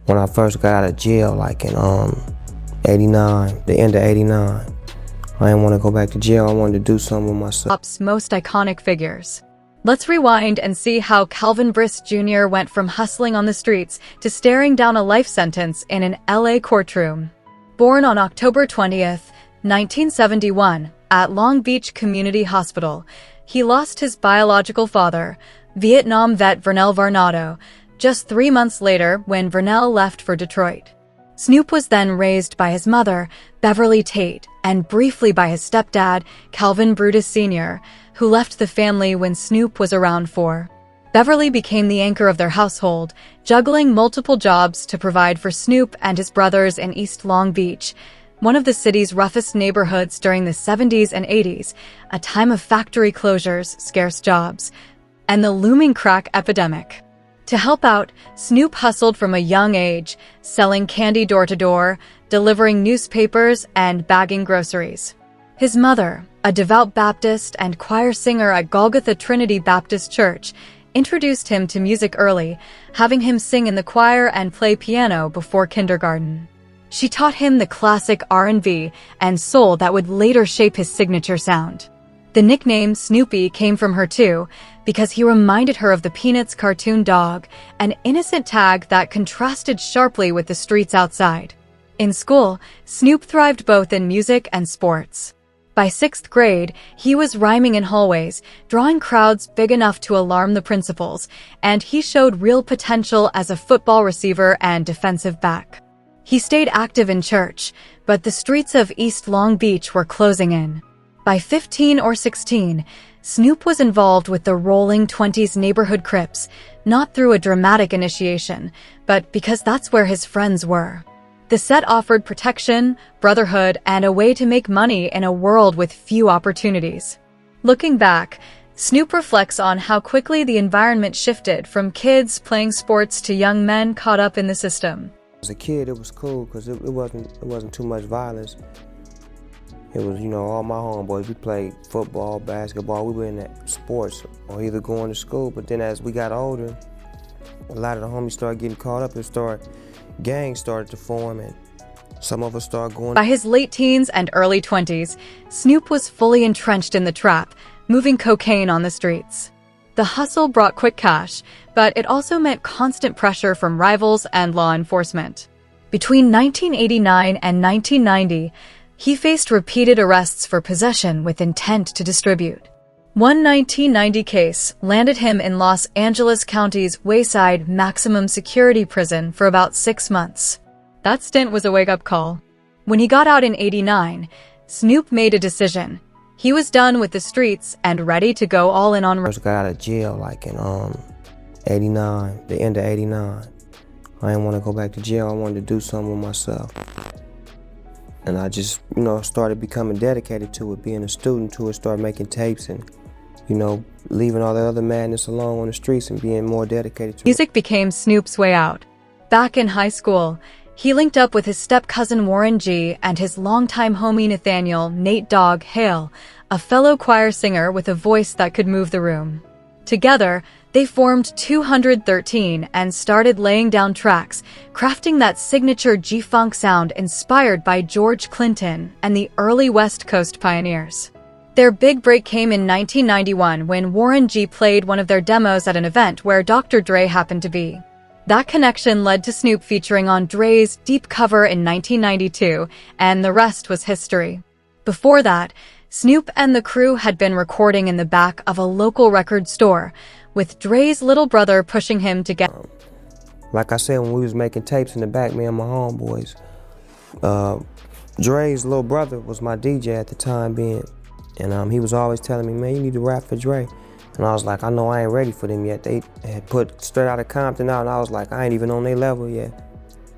when I first got out of jail, like in 89, the end of 89. I didn't want to go back to jail. I wanted to do something with myself. Pop's most iconic figures. Let's rewind and see how Calvin Brisk Jr. went from hustling on the streets to staring down a life sentence in an LA courtroom. Born on October 20th, 1971, at Long Beach Community Hospital, he lost his biological father, Vietnam vet Vernell Varnado, just 3 months later when Vernell left for Detroit. Snoop was then raised by his mother, Beverly Tate, and briefly by his stepdad, Calvin Brutus Sr., who left the family when Snoop was around 4. Beverly became the anchor of their household, juggling multiple jobs to provide for Snoop and his brothers in East Long Beach, one of the city's roughest neighborhoods during the 70s and 80s, a time of factory closures, scarce jobs, and the looming crack epidemic. To help out, Snoop hustled from a young age, selling candy door to door, delivering newspapers, and bagging groceries. His mother, a devout Baptist and choir singer at Golgotha Trinity Baptist Church, introduced him to music early, having him sing in the choir and play piano before kindergarten. She taught him the classic R&B and soul that would later shape his signature sound. The nickname Snoopy came from her too, because he reminded her of the Peanuts cartoon dog, an innocent tag that contrasted sharply with the streets outside. In school, Snoop thrived both in music and sports. By 6th grade, he was rhyming in hallways, drawing crowds big enough to alarm the principals, and he showed real potential as a football receiver and defensive back. He stayed active in church, but the streets of East Long Beach were closing in. By 15 or 16, Snoop was involved with the Rolling 20s neighborhood Crips, not through a dramatic initiation, but because that's where his friends were. The set offered protection, brotherhood, and a way to make money in a world with few opportunities. Looking back, Snoop reflects on how quickly the environment shifted from kids playing sports to young men caught up in the system. As a kid, it was cool because it wasn't too much violence. It was, all my homeboys, we played football, basketball, we were in that sports or either going to school. But then as we got older, a lot of the homies started getting caught up and gangs started to form, and some of us started going. By his late teens and early 20s, Snoop was fully entrenched in the trap, moving cocaine on the streets. The hustle brought quick cash, but it also meant constant pressure from rivals and law enforcement. Between 1989 and 1990, he faced repeated arrests for possession with intent to distribute. One 1990 case landed him in Los Angeles County's Wayside Maximum Security Prison for about 6 months. That stint was a wake-up call. When he got out in '89, Snoop made a decision. He was done with the streets and ready to go all in on. I first got out of jail like in 89, the end of 89. I didn't want to go back to jail. I wanted to do something with myself. And I just, started becoming dedicated to it, being a student to it, started making tapes and, leaving all the other madness alone on the streets and being more dedicated to it. Music became Snoop's way out. Back in high school, he linked up with his step-cousin Warren G and his longtime homie Nathaniel Nate Dogg Hale, a fellow choir singer with a voice that could move the room. Together, they formed 213 and started laying down tracks, crafting that signature G-funk sound inspired by George Clinton and the early West Coast pioneers. Their big break came in 1991 when Warren G played one of their demos at an event where Dr. Dre happened to be. That connection led to Snoop featuring on Dre's Deep cover in 1992, and the rest was history. Before that, Snoop and the crew had been recording in the back of a local record store, with Dre's little brother pushing him to get. Like I said, when we was making tapes in the back, me and my homeboys, Dre's little brother was my DJ at the time being, and he was always telling me, man, you need to rap for Dre. And I was like, I know I ain't ready for them yet. They had put Straight Outta Compton out, and I was like, I ain't even on their level yet.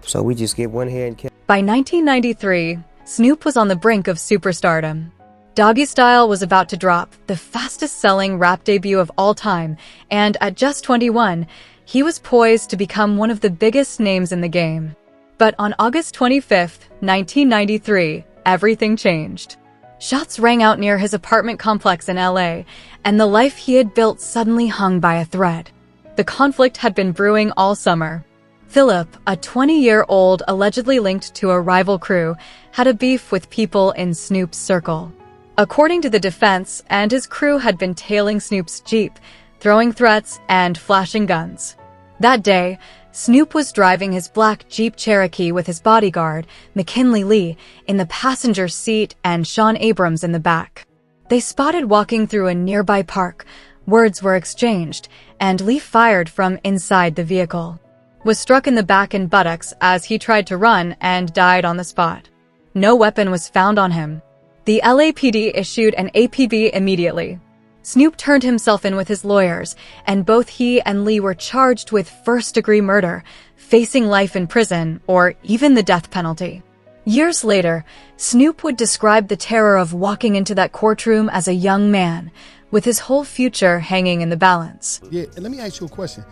So we just went ahead and kept. By 1993, Snoop was on the brink of superstardom. Doggy Style was about to drop, the fastest-selling rap debut of all time, and at just 21, he was poised to become one of the biggest names in the game. But on August 25, 1993, everything changed. Shots rang out near his apartment complex in LA, and the life he had built suddenly hung by a thread. The conflict had been brewing all summer. Philip, a 20-year-old allegedly linked to a rival crew, had a beef with people in Snoop's circle. According to the defense, and his crew had been tailing Snoop's Jeep, throwing threats and flashing guns. That day, Snoop was driving his black Jeep Cherokee with his bodyguard, McKinley Lee, in the passenger seat and Sean Abrams in the back. They spotted walking through a nearby park. Words were exchanged, and Lee fired from inside the vehicle. Was struck in the back and buttocks as he tried to run and died on the spot. No weapon was found on him. The LAPD issued an APB immediately. Snoop turned himself in with his lawyers, and both he and Lee were charged with first-degree murder, facing life in prison, or even the death penalty. Years later, Snoop would describe the terror of walking into that courtroom as a young man, with his whole future hanging in the balance. Yeah, and let me ask you a question.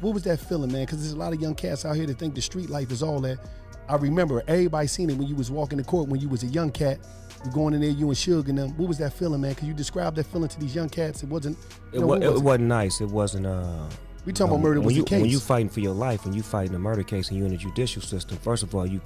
What was that feeling, man? Because there's a lot of young cats out here that think the street life is all that. I remember everybody seen it when you was walking the court when you was a young cat. You going in there, you and Suge and them. What was that feeling, man? Could you describe that feeling to these young cats? It wasn't. It wasn't nice. It wasn't. We talking about murder was the case. When you fighting for your life, when you fighting a murder case and you in the judicial system, first of all, the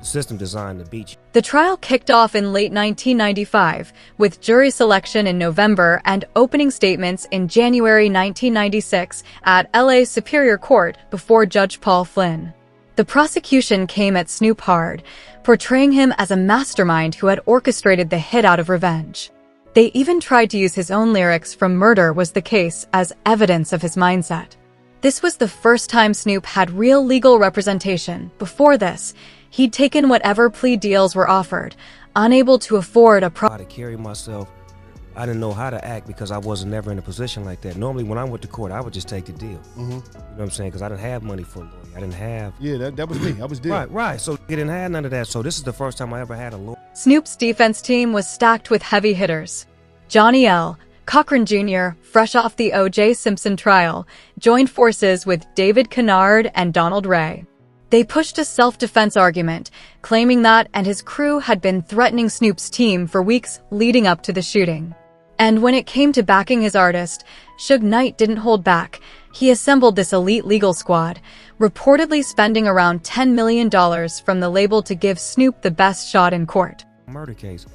system designed to beat you. The trial kicked off in late 1995, with jury selection in November and opening statements in January 1996 at LA Superior Court before Judge Paul Flynn. The prosecution came at Snoop hard, portraying him as a mastermind who had orchestrated the hit out of revenge. They even tried to use his own lyrics from Murder Was the Case as evidence of his mindset. This was the first time Snoop had real legal representation. Before this, he'd taken whatever plea deals were offered, unable to afford a How to carry myself. I didn't know how to act because I wasn't never in a position like that. Normally, when I went to court, I would just take the deal. You know what I'm saying? Because I didn't have money for a lawyer. I didn't have. Yeah, that was me. I was there. Right. So you didn't have none of that. So this is the first time I ever had a lawyer. Snoop's defense team was stacked with heavy hitters. Johnny L. Cochran Jr., fresh off the O.J. Simpson trial, joined forces with David Kennard and Donald Ray. They pushed a self-defense argument, claiming that and his crew had been threatening Snoop's team for weeks leading up to the shooting. And when it came to backing his artist, Suge Knight didn't hold back. He assembled this elite legal squad, reportedly spending around $10 million from the label to give Snoop the best shot in court. Murder case.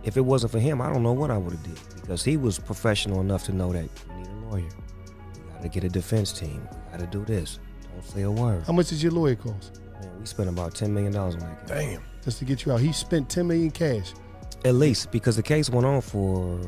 If it wasn't for him, I don't know what I would have did, because he was professional enough to know that you need a lawyer. You got to get a defense team. You got to do this. Don't say a word. How much does your lawyer cost? Man, we spent about $10 million on that case. Damn. Just to get you out. He spent $10 million cash. At least, because the case went on for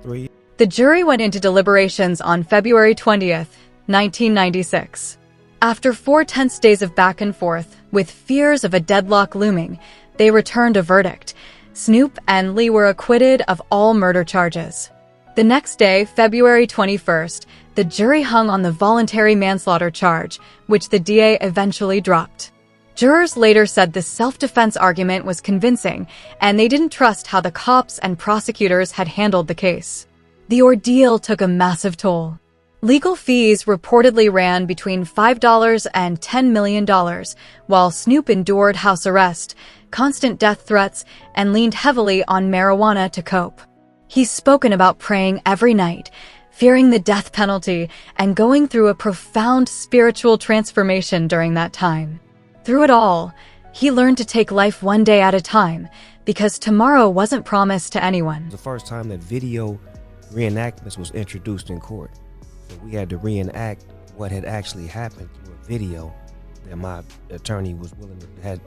3 years. The jury went into deliberations on February 20th, 1996. After 4 tense days of back and forth, with fears of a deadlock looming, they returned a verdict. Snoop and Lee were acquitted of all murder charges. The next day, February 21st, the jury hung on the voluntary manslaughter charge, which the DA eventually dropped. Jurors later said the self-defense argument was convincing, and they didn't trust how the cops and prosecutors had handled the case. The ordeal took a massive toll. Legal fees reportedly ran between $5 and $10 million, while Snoop endured house arrest, constant death threats, and leaned heavily on marijuana to cope. He's spoken about praying every night, fearing the death penalty, and going through a profound spiritual transformation during that time. Through it all, he learned to take life one day at a time, because tomorrow wasn't promised to anyone. The first time that video reenactments was introduced in court. So we had to reenact what had actually happened through a video that my attorney was willing to had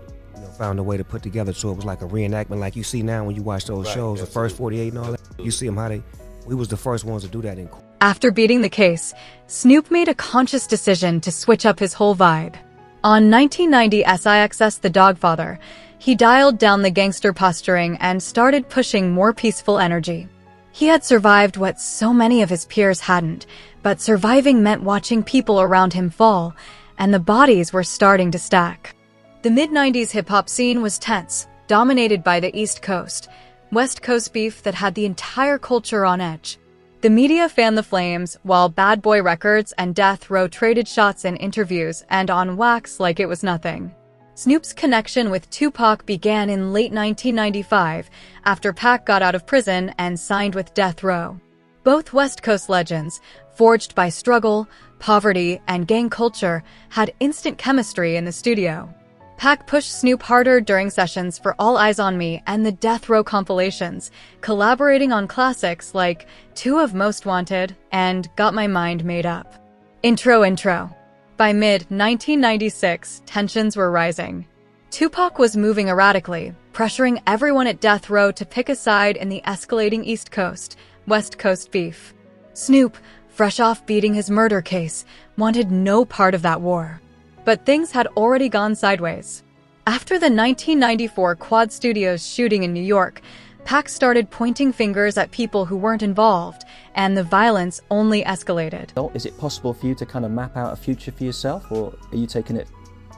found a way to put together, so it was like a reenactment like you see now when you watch those shows, the first 48 and all that. You see them how we was the first ones to do that in court. After beating the case, Snoop made a conscious decision to switch up his whole vibe. On 1990 SIX's The Dogfather, he dialed down the gangster posturing and started pushing more peaceful energy. He had survived what so many of his peers hadn't, but surviving meant watching people around him fall, and the bodies were starting to stack. The mid-90s hip-hop scene was tense, dominated by the East Coast, West Coast beef that had the entire culture on edge. The media fanned the flames, while Bad Boy Records and Death Row traded shots in interviews and on wax like it was nothing. Snoop's connection with Tupac began in late 1995, after Pac got out of prison and signed with Death Row. Both West Coast legends, forged by struggle, poverty, and gang culture, had instant chemistry in the studio. Pac pushed Snoop harder during sessions for All Eyes on Me and the Death Row compilations, collaborating on classics like Two of Most Wanted and Got My Mind Made Up. Intro. By mid-1996, tensions were rising. Tupac was moving erratically, pressuring everyone at Death Row to pick a side in the escalating East Coast-West Coast beef. Snoop, fresh off beating his murder case, wanted no part of that war. But things had already gone sideways. After the 1994 Quad Studios shooting in New York, Pac started pointing fingers at people who weren't involved, and the violence only escalated. Is it possible for you to kind of map out a future for yourself, or are you taking it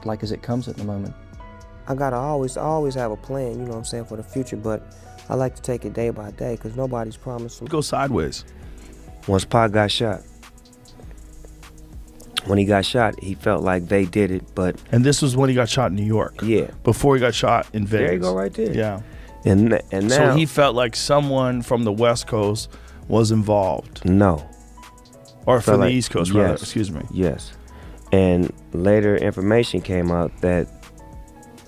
like as it comes at the moment? I gotta always have a plan, you know what I'm saying, for the future, but I like to take it day by day because nobody's promised. Go sideways. Once Pac got shot, when he got shot, he felt like they did it, but... And this was when he got shot in New York. Yeah. Before he got shot in Vegas. There you go, right there. Yeah. And now... So he felt like someone from the West Coast was involved. No. Or from the like, East Coast, rather. Excuse me. Yes. And later information came out that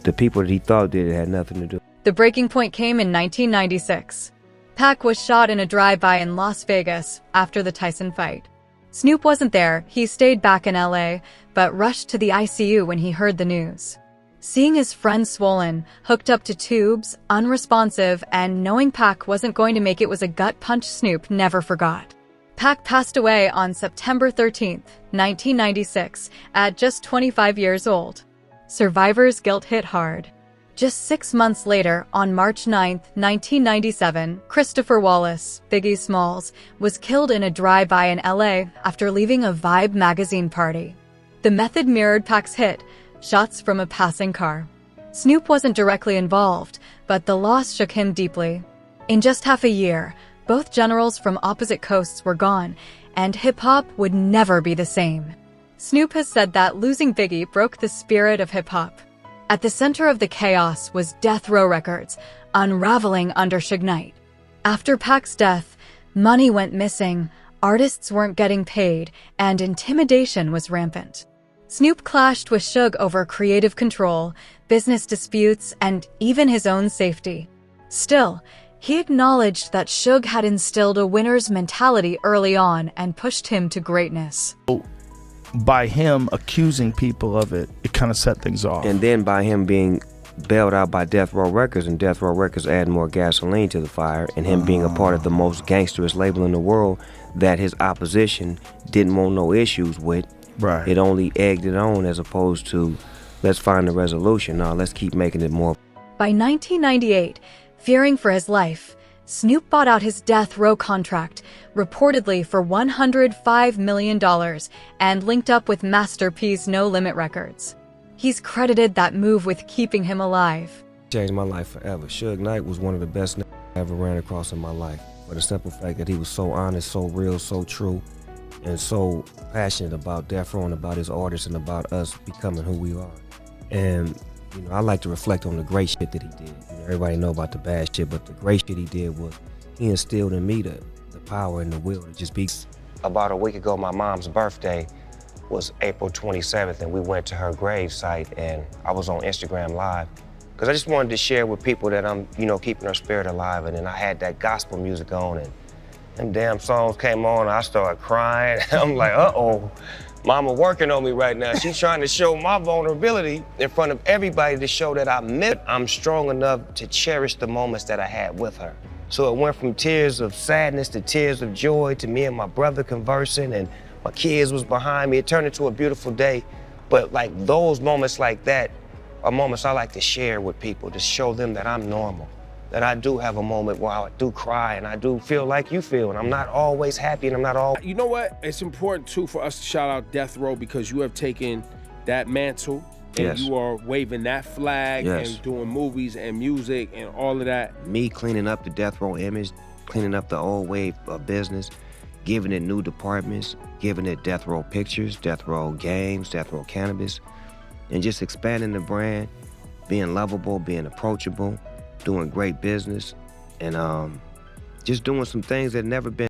the people that he thought did it had nothing to do. The breaking point came in 1996. Pac was shot in a drive-by in Las Vegas after the Tyson fight. Snoop wasn't there, he stayed back in LA, but rushed to the ICU when he heard the news. Seeing his friend swollen, hooked up to tubes, unresponsive, and knowing Pac wasn't going to make it was a gut punch Snoop never forgot. Pac passed away on September 13, 1996, at just 25 years old. Survivor's guilt hit hard. Just 6 months later, on March 9, 1997, Christopher Wallace, Biggie Smalls, was killed in a drive-by in LA after leaving a Vibe magazine party. The method mirrored Pac's hit, shots from a passing car. Snoop wasn't directly involved, but the loss shook him deeply. In just half a year, both generals from opposite coasts were gone, and hip-hop would never be the same. Snoop has said that losing Biggie broke the spirit of hip-hop. At the center of the chaos was Death Row Records, unraveling under Suge Knight. After Pac's death, money went missing, artists weren't getting paid, and intimidation was rampant. Snoop clashed with Suge over creative control, business disputes, and even his own safety. Still, he acknowledged that Suge had instilled a winner's mentality early on and pushed him to greatness. By him accusing people of it, it kind of set things off. And then by him being bailed out by Death Row Records, and Death Row Records adding more gasoline to the fire, and him being a part of the most gangsterous label in the world that his opposition didn't want no issues with. Right. It only egged it on, as opposed to, let's find a resolution. No, let's keep making it more. By 1998, fearing for his life, Snoop bought out his Death Row contract, reportedly for $105 million, and linked up with Master P's No Limit Records. He's credited that move with keeping him alive. Changed my life forever. Suge Knight was one of the best niggas I ever ran across in my life. For the simple fact that he was so honest, so real, so true, and so passionate about Death Row and about his artists and about us becoming who we are. And you know, I like to reflect on the great shit that he did. You know, everybody know about the bad shit, but the great shit he did was he instilled in me the power and the will to just be. About a week ago, my mom's birthday was April 27th, and we went to her grave site, and I was on Instagram Live because I just wanted to share with people that I'm, you know, keeping her spirit alive. And then I had that gospel music on, and them damn songs came on, and I started crying. I'm like, uh-oh. Mama working on me right now. She's trying to show my vulnerability in front of everybody to show that I'm strong enough to cherish the moments that I had with her. So it went from tears of sadness to tears of joy to me and my brother conversing, and my kids was behind me. It turned into a beautiful day. But like those moments like that are moments I like to share with people, to show them that I'm normal, that I do have a moment where I do cry and I do feel like you feel, and I'm not always happy and I'm not all. You know what? It's important too for us to shout out Death Row because you have taken that mantle and Yes. you are waving that flag Yes. and doing movies and music and all of that. Me cleaning up the Death Row image, cleaning up the old way of business, giving it new departments, giving it Death Row Pictures, Death Row Games, Death Row Cannabis, and just expanding the brand, being lovable, being approachable, doing great business, and just doing some things that never been